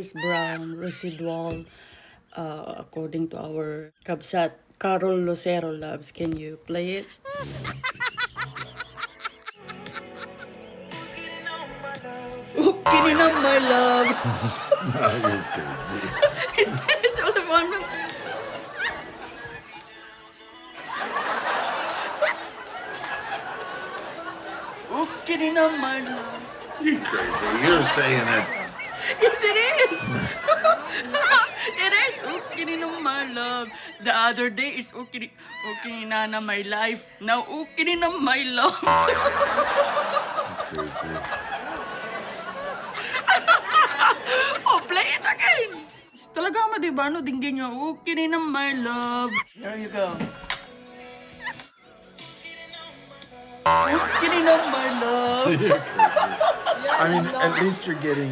Chris Brown, Residual, according to our kabsat, Carol Lucero loves. Can you play it? Okay na, my love. You're crazy. It says on the one. Okay na, my love. You're crazy. You're saying it. Yes, it is. It is. Okay na, my love. The other day is okay na my life. Now, okay na, my love. Crazy. Oh, play it again. Talaga mo, di ba? No, dinggin nyo. Okay na, my love. There you go. Okay na, my love. You're crazy. I mean, at least you're getting